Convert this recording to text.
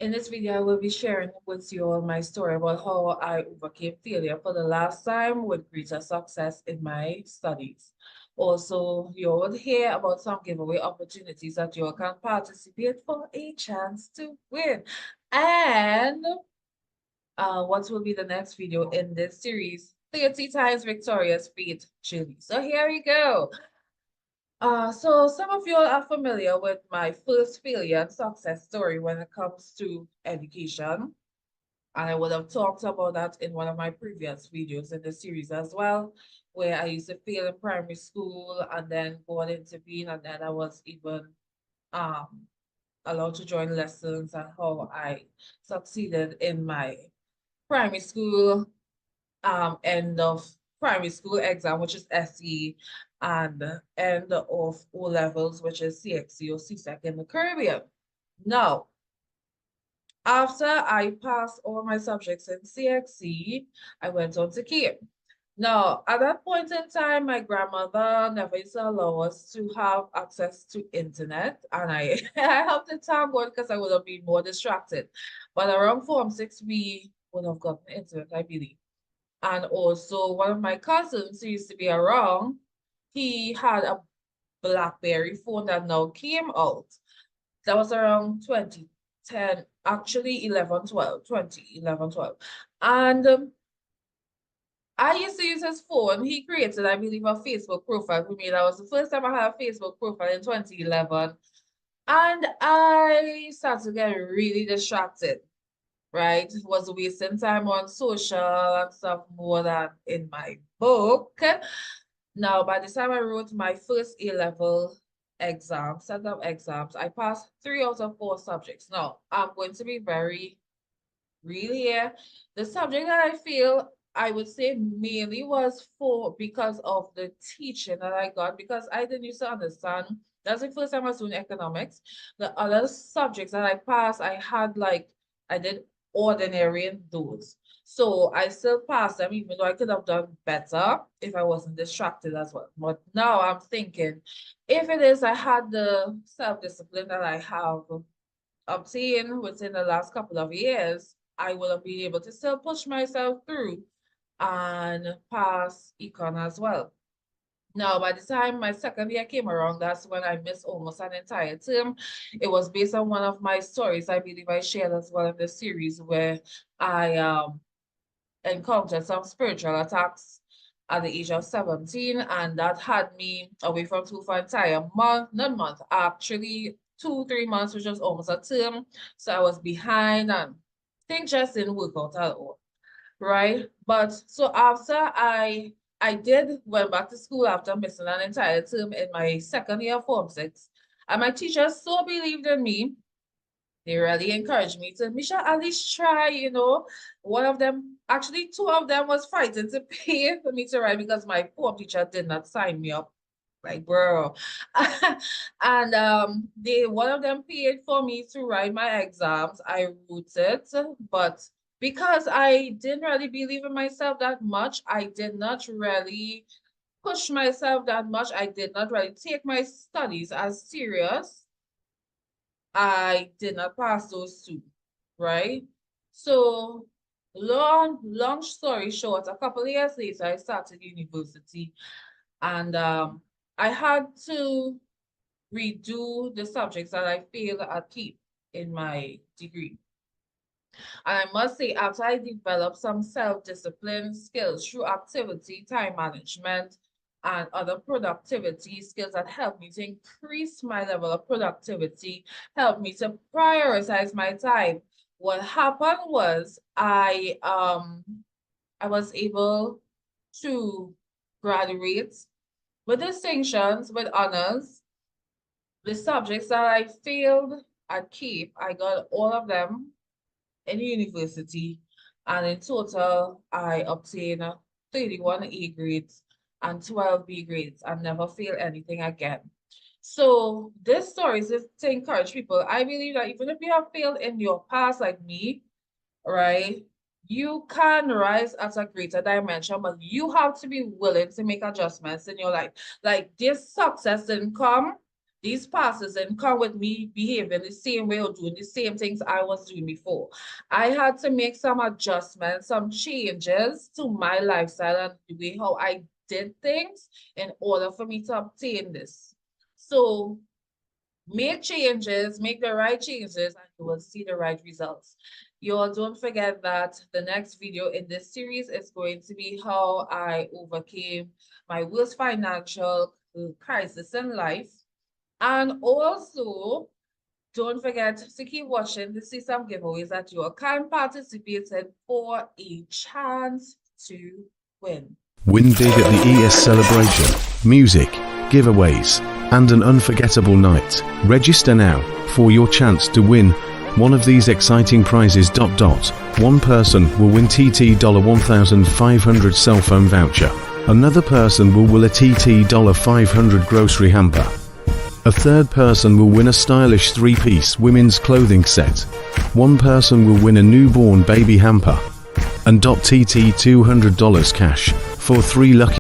In this video, I will be sharing with you all my story about how I overcame failure for the last time with greater success in my studies. Also, you will hear about some giveaway opportunities that you can participate for a chance to win. And what will be the next video in this series? 30 times victorious Faith Julie. So here we go. So some of you all are familiar with my first failure and success story when it comes to education. And I would have talked about that in one of my previous videos in the series as well, where I used to fail in primary school and then God intervened, and then I was even um allowed to join lessons and how I succeeded in my primary school end of primary school exam, which is SE, and end of O levels, which is CXC or CSEC in the Caribbean. Now, after I passed all my subjects in CXC, I went on to CAPE. Now, at that point in time, my grandmother never used to allow us to have access to internet, and I I have to thank God because I would have been more distracted. But around Form 6, we would have gotten internet, I believe. And also one of my cousins who used to be around, he had a BlackBerry phone that now came out. That was around 2010, actually 11, 12, 2011, 12. And I used to use his phone. He created, I believe, a Facebook profile for me. That was the first time I had a Facebook profile in 2011. And I started to get really distracted, right? Was wasting time on social and stuff more than in my book. Now, by the time I wrote my first A-level exam, set of exams, I passed 3 out of 4 subjects. Now, I'm going to be very real here. The subject that I feel I would say mainly was for because of the teaching that I got, because I didn't used to understand. That's the first time I was doing economics. The other subjects that I passed, I had like, I did ordinary in those. So I still passed them, even though I could have done better if I wasn't distracted as well. But now I'm thinking, if it is I had the self-discipline that I have obtained within the last couple of years, I will have been able to still push myself through and pass econ as well. Now, by the time my second year came around, that's when I missed almost an entire term. It was based on one of my stories, I believe I shared as well in the series, where I encountered some spiritual attacks at the age of 17, and that had me away from school for an entire month, not month, actually 2, 3 months, which was almost a term. So I was behind and things just didn't work out at all, right? But so after I did went back to school after missing an entire term in my second year of Form 6, and my teachers so believed in me. They really encouraged me to, Michelle, at least try, you know. One of them, actually, 2 of them was frightened to pay for me to write because my form teacher did not sign me up. Like, bro. And they one of them paid for me to write my exams. I wrote it, but because I didn't really believe in myself that much, I did not really push myself that much. I did not really take my studies as serious. I did not pass those 2, right? So long story short, a couple of years later, I started university, and I had to redo the subjects that I failed at keep in my degree. And I must say, after I developed some self-discipline skills through activity, time management, and other productivity skills that helped me to increase my level of productivity, helped me to prioritize my time. What happened was I was able to graduate with distinctions, with honors. The subjects that I failed at keep, I got all of them in university, and in total, I obtained 31 A grades and 12 B grades and never failed anything again. So this story is just to encourage people. I believe that even if you have failed in your past, like me, right, you can rise at a greater dimension, but you have to be willing to make adjustments in your life. Like this success didn't come these passes and come with me behaving the same way or doing the same things I was doing before. I had to make some adjustments, some changes to my lifestyle and the way how I did things in order for me to obtain this. So make changes, make the right changes, and you will see the right results. You all don't forget that the next video in this series is going to be how I overcame my worst financial crisis in life. And also, don't forget to keep watching to see some giveaways that you can participate in for a chance to win. Win big at the ES celebration, music, giveaways, and an unforgettable night. Register now for your chance to win one of these exciting prizes. One person will win TT $1,500 cell phone voucher. Another person will win a TT $500 grocery hamper. A third person will win a stylish 3-piece women's clothing set. One person will win a newborn baby hamper. And TT $200 cash for 3 lucky